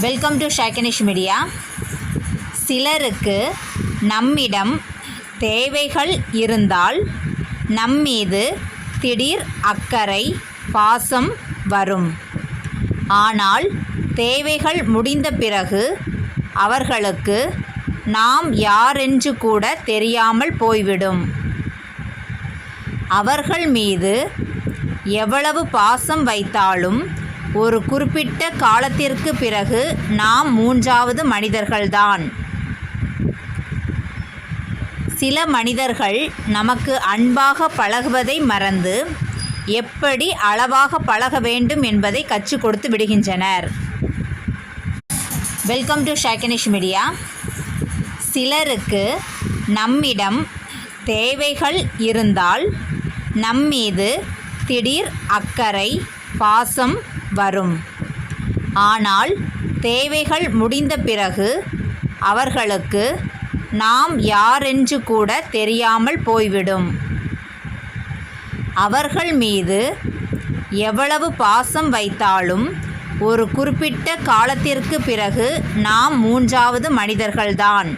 Welcome to ஷாக்கினிஷ் media. சிலருக்கு நம்மிடம் தேவைகள் இருந்தால் நம்மீது திடீர் அக்கறை, பாசம் வரும். ஆனால் தேவைகள் முடிந்த பிறகு அவர்களுக்கு நாம் யாரென்று கூட தெரியாமல் போய்விடும். அவர்கள் மீது எவ்வளவு பாசம் வைத்தாலும் ஒரு குறிப்பிட்ட காலத்திற்கு பிறகு நாம் மூன்றாவது மனிதர்கள்தான். சில மனிதர்கள் நமக்கு அன்பாக பழகுவதை மறந்து எப்படி அளவாக பழக வேண்டும் என்பதை கற்றுக் கொடுத்து விடுகின்றனர். வெல்கம் டு ஷாக்கினிஷ் மீடியா. சிலருக்கு நம்மிடம் தேவைகள் இருந்தால் நம்மீது திடீர் அக்கறை, பாசம் வரும். ஆனால் தேவைகள் முடிந்த பிறகு அவர்களுக்கு நாம் யாரென்று கூட தெரியாமல் போய்விடும். அவர்கள் மீது எவ்வளவு பாசம் வைத்தாலும் ஒரு குறிப்பிட்ட காலத்திற்கு பிறகு நாம் மூன்றாவது மனிதர்கள்தான்.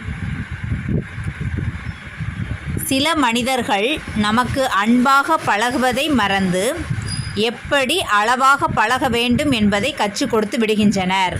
சில மனிதர்கள் நமக்கு அன்பாக பழகுவதை மறந்து எப்படி அளவாக பழக வேண்டும் என்பதை கற்றுக் கொடுத்து விடுகின்றனர்.